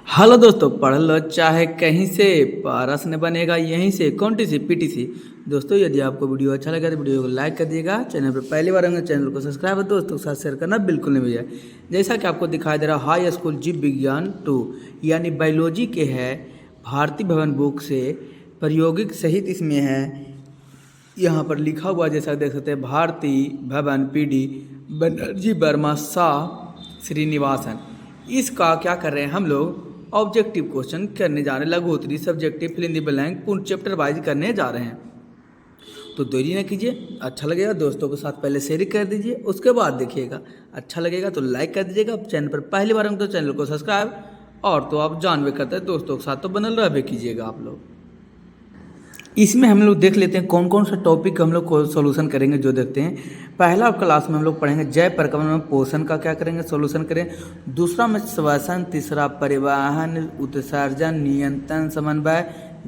Hello दोस्तों, पढ़ लो चाहे कहीं से, पारस ने बनेगा यहीं से। कौन टी सी पीटीसी। दोस्तों यदि आपको वीडियो अच्छा लगा तो वीडियो को लाइक कर दिएगा। चैनल पर पहली बार होंगे चैनल को सब्सक्राइब और दोस्तों के साथ शेयर करना बिल्कुल नहीं भूलिए। जैसा कि आपको दिखाई दे रहा हाई स्कूल जीव विज्ञान 2 यानी बायोलॉजी के है, भारती भवन बुक से प्रायोगिक सहित इसमें है। यहाँ पर लिखा हुआ जैसा देख सकते हैं, भारती भवन पीडी बनर्जी वर्मा शाह श्रीनिवासन। इसका क्या कर रहे हैं हम लोग, ऑब्जेक्टिव क्वेश्चन करने जा रहे हैं। लघुत्तरी subjective fill in the blank पूर्ण चैप्टर वाइज करने जा रहे हैं। तो देरी न कीजिए, अच्छा लगेगा दोस्तों के साथ पहले शेयर कर दीजिए, उसके बाद देखिएगा। अच्छा लगेगा तो लाइक कर दीजिएगा। चैनल पर पहली बार हम तो चैनल को सब्सक्राइब, और तो आप जानवे करते हैं दोस्तों के साथ तो बनल रहे कीजिएगा आप लोग। इसमें हम लोग देख लेते हैं कौन कौन सा टॉपिक हम लोग को सोल्यूशन करेंगे। जो देखते हैं, पहला क्लास में हम लोग पढ़ेंगे जय प्रकरण में पोषण का क्या करेंगे, सोल्यूशन करें। दूसरा में श्वसन, तीसरा परिवहन, उत्सर्जन, नियंत्रण, समन्वय,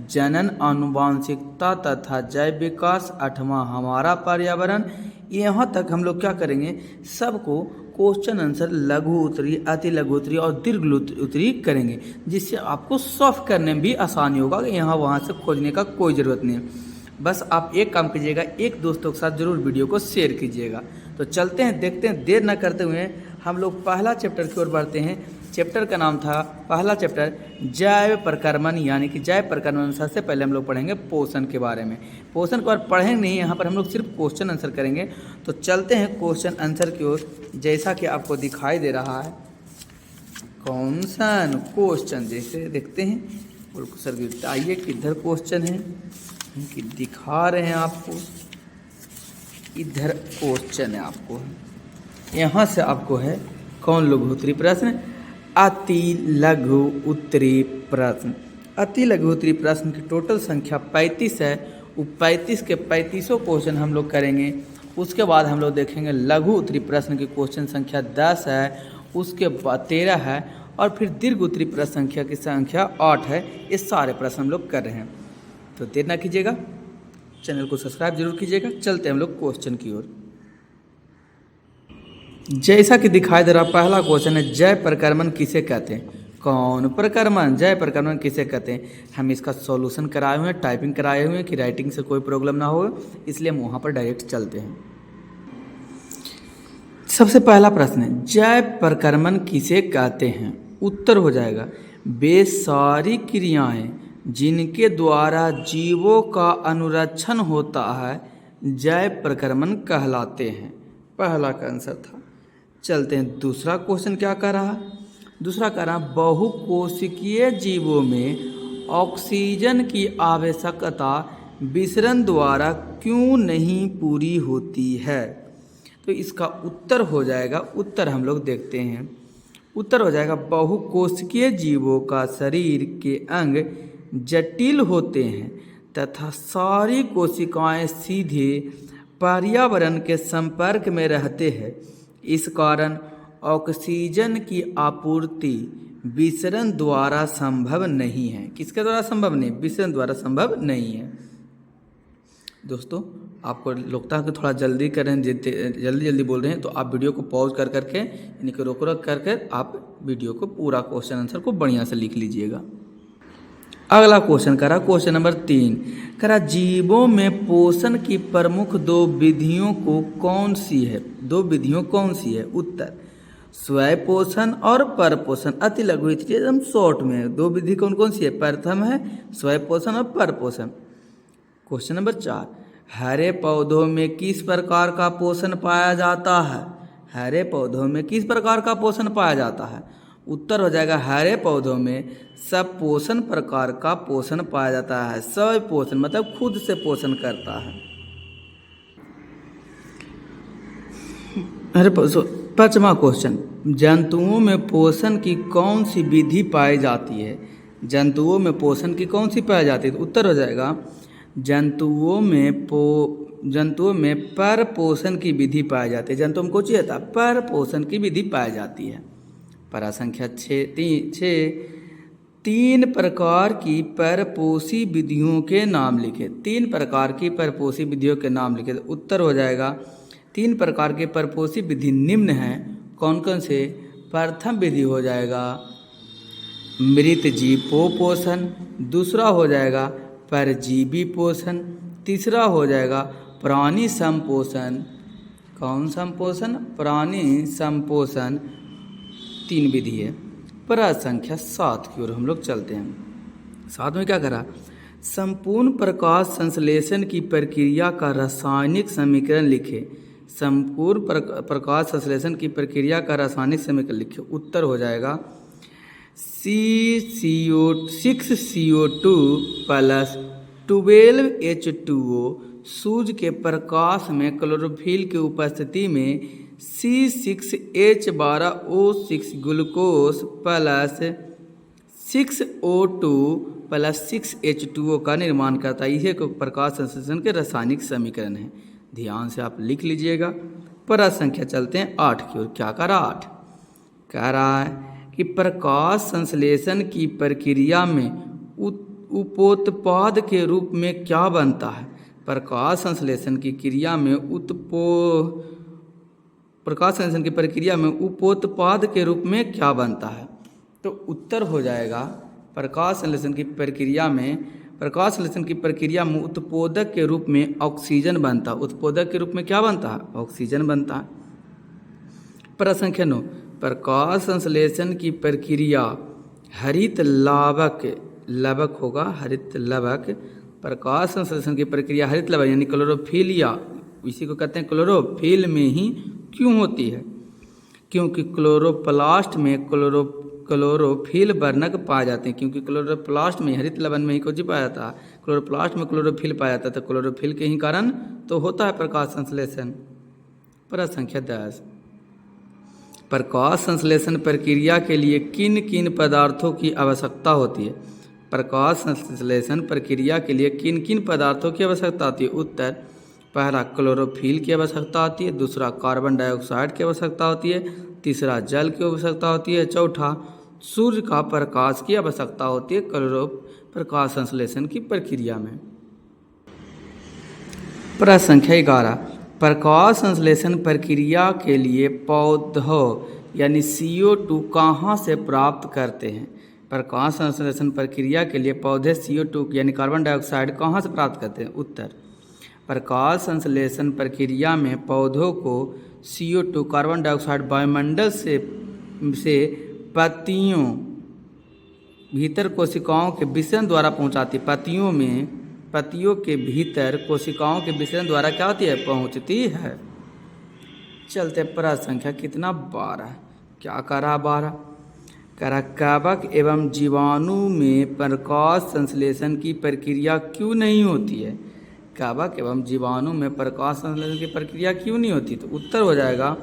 जनन, आनुवांशिकता तथा जैव विकास। आठवां हमारा पर्यावरण। यहाँ तक हम लोग क्या करेंगे, सबको क्वेश्चन आंसर लघु उत्तरी, अति लघु उत्तरी और दीर्घ उत्तरी करेंगे, जिससे आपको सॉल्व करने में भी आसानी होगा। यहाँ वहाँ से खोजने का कोई ज़रूरत नहीं है। बस आप एक काम कीजिएगा, एक दोस्तों के साथ जरूर वीडियो को शेयर कीजिएगा। तो चलते हैं, देखते हैं, देर न करते हुए हम लोग पहला चैप्टर की ओर बढ़ते हैं। चैप्टर का नाम था, पहला चैप्टर जैव प्रक्रमण, यानी कि जैव प्रक्रमण। सबसे पहले हम लोग पढ़ेंगे पोषण के बारे में। पोषण के बारे पढ़ेंगे नहीं, यहाँ पर हम लोग सिर्फ क्वेश्चन आंसर करेंगे। तो चलते हैं क्वेश्चन आंसर की ओर। जैसा कि आपको दिखाई दे रहा है कौन सा क्वेश्चन, जैसे देखते हैं सर, आइए किधर क्वेश्चन है कि दिखा रहे हैं आपको। इधर क्वेश्चन है आपको, यहाँ से आपको है कौन लघु उत्तरी प्रश्न, अति लघु उत्तरी प्रश्न। अति लघु उत्तरी प्रश्न की टोटल संख्या 35 है। वो 35 के 35 क्वेश्चन हम लोग करेंगे। उसके बाद हम लोग देखेंगे लघु उत्तरी प्रश्न की क्वेश्चन संख्या 10 है, उसके बाद 13 है, और फिर दीर्घ उत्तरी प्रश्न संख्या की संख्या 8 है। ये सारे प्रश्न हम लोग कर रहे हैं। तो देर ना कीजिएगा, चैनल को सब्सक्राइब जरूर कीजिएगा। चलते हैं हम लोग क्वेश्चन की ओर। जैसा कि दिखाई दे रहा पहला क्वेश्चन है, जय प्रक्रमण किसे कहते हैं। कौन प्रक्रमण, जय प्रक्रमण किसे कहते हैं। हम इसका सॉल्यूशन कराए हुए हैं, टाइपिंग कराए हुए हैं कि राइटिंग से कोई प्रॉब्लम ना हो, इसलिए हम वहाँ पर डायरेक्ट चलते हैं। सबसे पहला प्रश्न है, जय प्रक्रमण किसे कहते हैं। उत्तर हो जाएगा, वे सारी क्रियाएं जिनके द्वारा जीवों का अनुरक्षण होता है जैव प्रक्रमण कहलाते हैं। पहला का आंसर था। चलते हैं, दूसरा क्वेश्चन क्या कह रहा है। दूसरा कह रहा, बहुकोशिकीय जीवों में ऑक्सीजन की आवश्यकता विसरण द्वारा क्यों नहीं पूरी होती है। तो इसका उत्तर हो जाएगा, उत्तर हम लोग देखते हैं। उत्तर हो जाएगा, बहुकोशिकीय जीवों का शरीर के अंग जटिल होते हैं तथा सारी कोशिकाएं सीधे पर्यावरण के संपर्क में रहते हैं। इस कारण ऑक्सीजन की आपूर्ति विसरण द्वारा संभव नहीं है। किसके द्वारा संभव नहीं, विसरण द्वारा संभव नहीं है। दोस्तों आपको लगता है कि थोड़ा जल्दी करें, जल्दी बोल रहे हैं, तो आप वीडियो को पॉज कर करके, यानी कि रोक करके आप वीडियो को पूरा क्वेश्चन आंसर को बढ़िया से लिख लीजिएगा। अगला क्वेश्चन करा, क्वेश्चन नंबर 3 करा, जीवों में पोषण की प्रमुख दो विधियों को कौन सी है। दो विधियों कौन सी है। उत्तर, स्वयं पोषण और पर पोषण। अति लघु एकदम शॉर्ट में है। दो विधि कौन कौन सी है, प्रथम है स्वयं पोषण और पर पोषण। क्वेश्चन नंबर 4, हरे पौधों में किस प्रकार का पोषण पाया जाता है। हरे पौधों में किस प्रकार का पोषण पाया जाता है। उत्तर हो जाएगा, हरे पौधों में सब पोषण प्रकार का पोषण पाया जाता है। सब पोषण मतलब खुद से पोषण करता है। पांचवा क्वेश्चन, जंतुओं में पोषण की कौन सी विधि पाई जाती है। जंतुओं में पोषण की कौन सी पाई जाती है। उत्तर हो जाएगा, जंतुओं में पर पोषण की विधि पाई जाती है। जंतुओं में कौन सी होता है, पर पोषण की विधि पाई जाती है। परा संख्या 6, 3 प्रकार की परपोषी विधियों के नाम लिखे। 3 प्रकार की परपोषी विधियों के नाम लिखे। तो उत्तर हो जाएगा, 3 प्रकार के परपोषी विधि निम्न हैं। कौन कौन से। प्रथम विधि हो जाएगा मृतजीव पोषण, दूसरा हो जाएगा परजीवी पोषण, तीसरा हो जाएगा प्राणी संपोषण। कौन संपोषण? प्राणी संपोषण। 3 विधि है। प्रश्न संख्या 7 की ओर हम लोग चलते हैं। 7 में क्या करा? संपूर्ण प्रकाश संश्लेषण की प्रक्रिया का रासायनिक समीकरण लिखे। संपूर्ण प्रकाश संश्लेषण की प्रक्रिया का रासायनिक समीकरण लिखे। उत्तर हो जाएगा CCO6CO2 प्लस 12H2O। सूर्य के प्रकाश में क्लोरोफिल की उपस्थिति में C6H12O6 glucose plus 6O2 plus 6H2O का निर्माण करता है। यह प्रकाश संश्लेषण के रासायनिक समीकरण है। ध्यान से आप लिख लीजिएगा। प्रश्न संख्या चलते हैं 8 की ओर। क्या कह रहा? 8 कह रहा है कि प्रकाश संश्लेषण की प्रक्रिया में उपोत्पाद के रूप में क्या बनता है? प्रकाश संश्लेषण की क्रिया में प्रकाश संश्लेषण की प्रक्रिया में उपोत्पाद के रूप में क्या बनता है? तो उत्तर हो जाएगा प्रकाश संश्लेषण की प्रक्रिया में उत्पोदक के रूप में ऑक्सीजन बनता है। उत्पोदक के रूप में क्या बनता है? ऑक्सीजन बनता है। प्रश्न संख्या 9, प्रकाश संश्लेषण की प्रक्रिया हरित लवक होगा, हरित लवक। प्रकाश संश्लेषण की प्रक्रिया हरित लवक यानी क्लोरोफिल, या इसी को कहते हैं क्लोरोफिल में ही क्यों होती है? क्योंकि क्लोरोप्लास्ट में क्लोरोफिल वर्णक पाए जाते हैं। क्योंकि क्लोरोप्लास्ट में हरित लवण में ही कुछ पाया जाता है, क्लोरोप्लास्ट में क्लोरोफिल पाया जाता है, तो क्लोरोफिल के ही कारण तो होता है प्रकाश संश्लेषण। प्रश्न संख्या 10, प्रकाश संश्लेषण प्रक्रिया के लिए किन किन पदार्थों की आवश्यकता होती है? प्रकाश संश्लेषण प्रक्रिया के लिए किन किन पदार्थों की आवश्यकता होती है? उत्तर, पहला क्लोरोफिल की आवश्यकता होती है, दूसरा कार्बन डाइऑक्साइड की आवश्यकता होती है, तीसरा जल की आवश्यकता होती है, चौथा सूर्य का प्रकाश की आवश्यकता होती है प्रकाश संश्लेषण की प्रक्रिया में। प्रश्न संख्या 11, प्रकाश संश्लेषण प्रक्रिया के लिए पौधों यानी CO2 कहाँ से प्राप्त करते हैं? प्रकाश संश्लेषण प्रक्रिया के लिए पौधे CO2 यानी कार्बन डाइऑक्साइड कहाँ से प्राप्त करते हैं? उत्तर, प्रकाश संश्लेषण प्रक्रिया में पौधों को CO2 कार्बन डाइऑक्साइड वायुमंडल से पत्तियों भीतर कोशिकाओं के विसरण द्वारा पहुँचाती। पत्तियों के भीतर कोशिकाओं के विसरण द्वारा क्या होती है? पहुँचती है। चलते प्रश्न संख्या कितना? 12। क्या करा? 12 करा कवक एवं जीवाणु में प्रकाश संश्लेषण की प्रक्रिया क्यों नहीं होती है? कवक एवं जीवाणु में प्रकाश संश्लेषण की प्रक्रिया क्यों नहीं होती? तो उत्तर हो जाएगा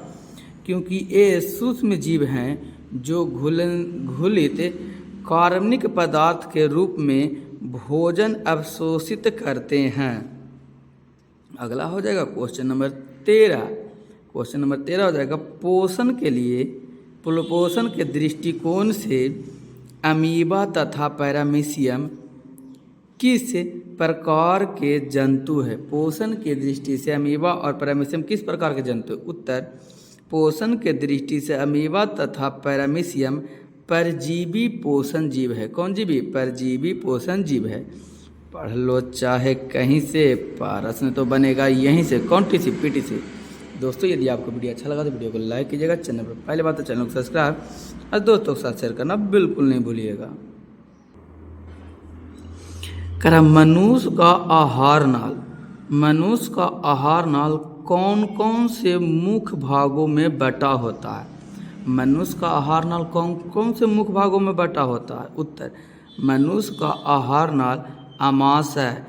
क्योंकि ये सूक्ष्म जीव हैं जो घुलित कार्बनिक पदार्थ के रूप में भोजन अवशोषित करते हैं। अगला हो जाएगा क्वेश्चन नंबर 13। क्वेश्चन नंबर 13 हो जाएगा पोषण के दृष्टिकोण से अमीबा तथा पैरामीशियम किस प्रकार के जंतु है? पोषण के दृष्टि से अमीबा और पैरामीशियम किस प्रकार के जंतु? उत्तर, पोषण के दृष्टि से अमीबा तथा पैरामीशियम परजीवी पोषण जीव है। कौन जीवी? परजीवी पोषण जीव है। पढ़ लो चाहे कहीं से, प्रश्न तो बनेगा यहीं से, कौन टी सी पीटी से। दोस्तों यदि आपको वीडियो अच्छा लगा तो वीडियो को लाइक कीजिएगा, चैनल पर पहले बात तो चैनल को सब्सक्राइब और दोस्तों के साथ शेयर करना बिल्कुल नहीं भूलिएगा। मनुष्य का आहार नाल कौन कौन से मुख्य भागों में बटा होता है? मनुष्य का आहार नाल कौन कौन से मुख्य भागों में बटा होता है? उत्तर, मनुष्य का आहार नाल आमाशय,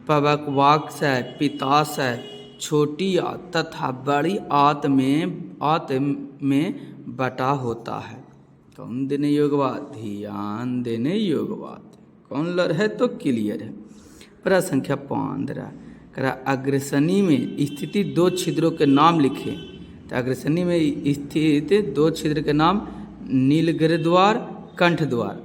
पवकवाक्षय, पित्ताशय, छोटी आंत तथा बड़ी आंत में बटा होता है। कौन देने योग्य बात? ध्यान देने योग्य बात। कौन लड़ है तो क्लियर है। प्रश्न संख्या 15 अग्रसनी में स्थित 2 छिद्रों के नाम लिखे। तो अग्रसनी में स्थित 2 छिद्र के नाम नीलगिरि द्वार, कंठ द्वार।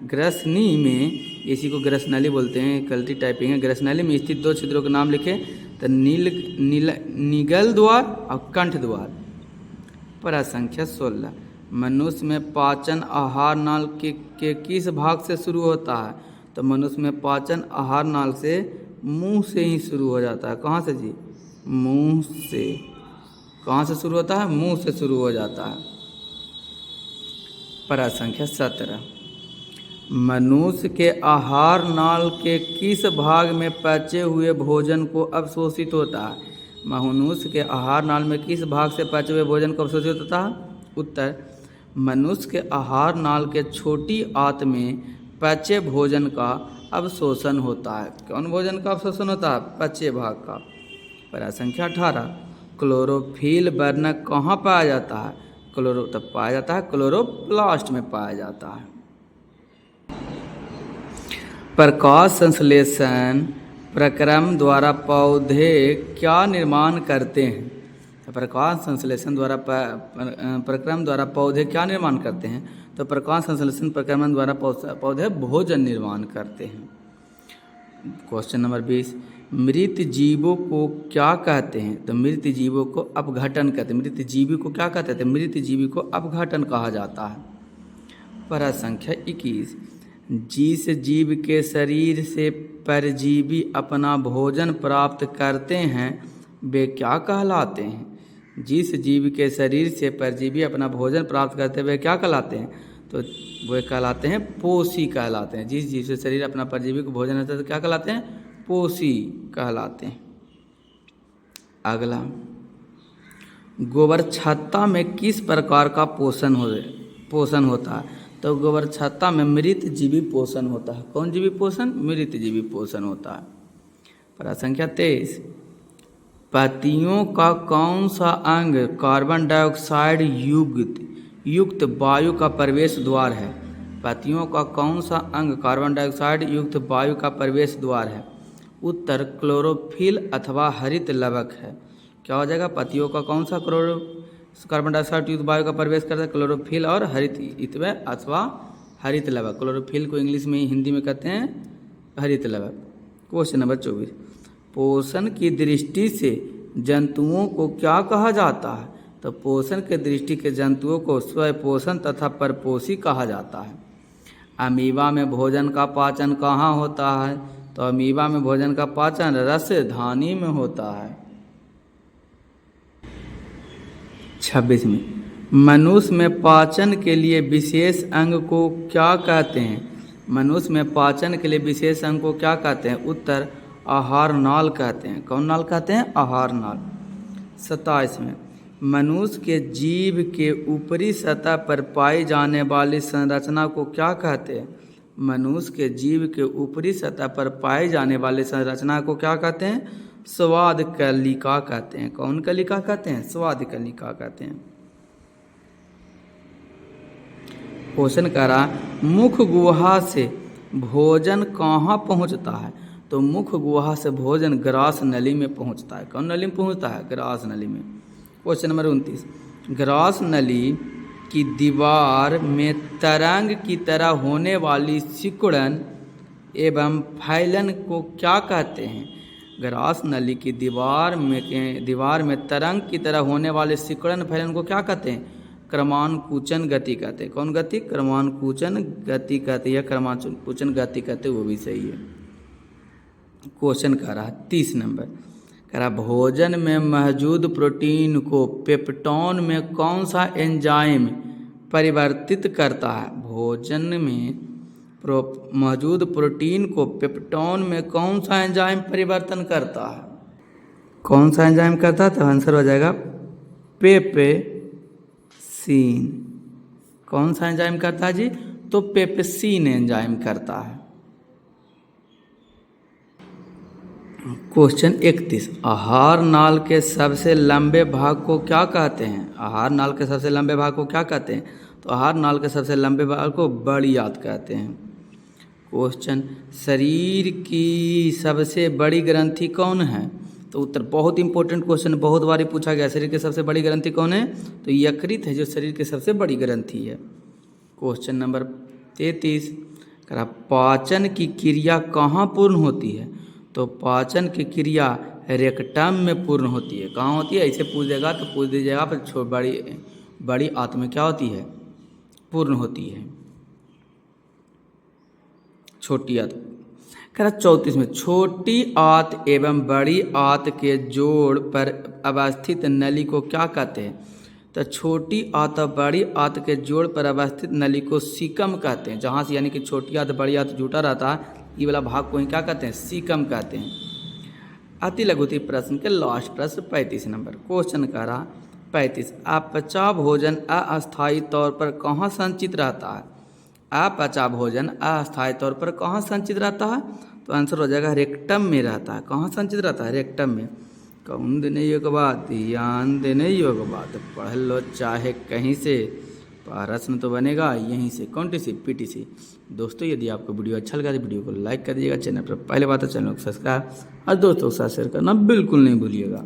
ग्रसनी में इसी को ग्रसनली बोलते हैं, गलती टाइपिंग है। ग्रसनली में स्थित 2 छिद्रों के नाम लिखे तो निगल द्वार और कंठ द्वार। प्रश्न संख्या 16, मनुष्य में पाचन आहार नाल के किस भाग से शुरू होता है? तो मनुष्य में पाचन आहार नाल से मुंह से ही शुरू हो जाता है। कहाँ से जी? मुंह से। कहाँ से शुरू होता है? मुंह से शुरू हो जाता है। प्रश्न संख्या 17, मनुष्य के आहार नाल के किस भाग में पचे हुए भोजन को अवशोषित होता है? मनुष्य के आहार नाल में किस भाग से पचे हुए भोजन को अवशोषित होता है? उत्तर, मनुष्य के आहार नाल के छोटी आंत में पचे भोजन का अवशोषण होता है। कौन भोजन का अवशोषण होता है? पचे भाग का। प्रश्न संख्या 18, क्लोरोफिल वर्णक कहाँ पाया जाता है? पाया जाता है क्लोरोप्लास्ट में पाया जाता है। प्रकाश संश्लेषण प्रक्रम द्वारा पौधे क्या निर्माण करते हैं? प्रकाश संश्लेषण द्वारा प्रक्रम द्वारा पौधे क्या निर्माण करते हैं? तो प्रकाश संश्लेषण प्रक्रम द्वारा पौधे भोजन निर्माण करते हैं। क्वेश्चन नंबर 20, मृत जीवों को क्या कहते हैं? तो मृत जीवों को अपघटन कहते हैं। मृत जीवी को क्या कहते हैं? मृत जीवी को अपघटन कहा जाता है। प्रश्न संख्या 21, जिस जीव के शरीर से परजीवी अपना भोजन प्राप्त करते हैं वे क्या कहलाते हैं? जिस जीव के शरीर से परजीवी अपना भोजन प्राप्त करते हैं वे क्या कहलाते हैं? तो वे कहलाते हैं पोषी कहलाते हैं। जिस जीव से शरीर अपना परजीवी को भोजन करता है तो क्या कहलाते हैं? पोषी कहलाते हैं। अगला, गोबर छत्ता में किस प्रकार का पोषण होता है? तो गोबर छत्ता में मृत जीवी पोषण होता है। कौन जीवी पोषण? मृत जीवी पोषण होता है। प्रश्न संख्या 23, पत्तियों का कौन सा अंग कार्बन डाइऑक्साइड युक्त वायु का प्रवेश द्वार है? पत्तियों का कौन सा अंग कार्बन डाइऑक्साइड युक्त वायु का प्रवेश द्वार है? उत्तर, क्लोरोफिल अथवा हरित लवक है। क्या हो जाएगा? पत्तियों का कौन सा कार्बन डाइऑक्साइड युक्त वायु का प्रवेश करता है? क्लोरोफिल और हरित इत्व अथवा हरित लवक। क्लोरोफिल को इंग्लिश में हिंदी में कहते हैं हरित लवक। क्वेश्चन नंबर 24, पोषण की दृष्टि से जंतुओं को क्या कहा जाता है? तो पोषण के दृष्टि के जंतुओं को स्वपोषण तथा परपोषी कहा जाता है। अमीबा में भोजन का पाचन कहाँ होता है? तो अमीबा में भोजन का पाचन रसधानी में होता है। 26 में, मनुष्य में पाचन के लिए विशेष अंग को क्या कहते हैं? मनुष्य में पाचन के लिए विशेष अंग को क्या कहते हैं? उत्तर, आहार नाल कहते हैं। कौन नाल कहते हैं? आहार नाल। 27 में, मनुष्य के जीभ के ऊपरी सतह पर पाई जाने वाली संरचना को क्या कहते हैं? मनुष्य के जीभ के ऊपरी सतह पर पाई जाने वाली संरचना को क्या कहते हैं? स्वाद कलिका कहते हैं। कौन कलिका कहते हैं? स्वाद कलिका कहते हैं। क्वेश्चन करा, मुख गुहा से भोजन कहाँ पहुँचता है? तो मुख गुहा से भोजन ग्रास नली में पहुँचता है। कौन नली में पहुँचता है? ग्रास नली में। क्वेश्चन नंबर 29, ग्रास नली की दीवार में तरंग की तरह होने वाली सिकुड़न एवं फैलन को क्या कहते हैं? ग्रास नली की दीवार में तरंग की तरह होने वाले सिकुड़न फैलन को क्या कहते हैं? क्रमानुकुचन गति कहते हैं। कौन गति? क्रमानुकुचन गति कहते हैं या क्रमानुकुचन गति कहते हैं, वो भी सही है। क्वेश्चन कह रहा है 30 नंबर, कह रहा भोजन में मौजूद प्रोटीन को पेप्टोन में कौन सा एंजाइम परिवर्तित करता है? भोजन में मौजूद प्रोटीन को पेप्टोन में कौन सा एंजाइम परिवर्तन करता है? कौन सा एंजाइम करता है? तो आंसर हो जाएगा पेप्सिन। कौन सा एंजाइम करता है जी? तो पेप्सिन एंजाइम करता है। क्वेश्चन 31, आहार नाल के सबसे लंबे भाग को क्या कहते हैं? आहार नाल के सबसे लंबे भाग को क्या कहते हैं? तो आहार नाल के सबसे लंबे भाग को बड़ी आंत कहते हैं। क्वेश्चन, शरीर की सबसे बड़ी ग्रंथि कौन है? तो उत्तर, बहुत इंपॉर्टेंट क्वेश्चन, बहुत बार पूछा गया, शरीर की सबसे बड़ी ग्रंथि कौन है? तो यकृत है जो शरीर की सबसे बड़ी ग्रंथि है। क्वेश्चन नंबर 33, पाचन की क्रिया कहाँ पूर्ण होती है? तो पाचन की क्रिया रेक्टम में पूर्ण होती है। कहाँ होती है? ऐसे पूछ देगा तो पूछ दीजिएगा, पर बड़ी बड़ी आत में क्या होती है, पूर्ण होती है। छोटी आत कह रहा 34 में, छोटी आत एवं बड़ी आत के जोड़ पर अवस्थित नली को क्या कहते हैं। तो छोटी आत और बड़ी आत के जोड़ पर अवस्थित नली को सीकम कहते हैं। जहाँ से यानी कि छोटी आत बड़ी आत जुटा रहता है, ये वाला भाग को ही क्या कहते हैं, सीकम कहते हैं। अति लघुति प्रश्न के लास्ट प्रश्न 35 नंबर क्वेश्चन कह रहा 35, अपचा भोजन अस्थायी तौर पर कहाँ संचित रहता है। अपचा भोजन अस्थायी तौर पर कहाँ संचित रहता है, तो आंसर हो जाएगा रेक्टम में रहता है। कहाँ संचित रहता है, रेक्टम में। कौन देने योग्य बात, ध्यान देने योग्य बात, पढ़ लो चाहे कहीं से, प्रश्न तो बनेगा यहीं से, कौन सी पीटीसी। दोस्तों यदि आपको वीडियो अच्छा लगा तो वीडियो को लाइक कर दीजिएगा, चैनल पर पहले बात है चैनल को सब्सक्राइब और दोस्तों के साथ शेयर करना बिल्कुल नहीं भूलिएगा।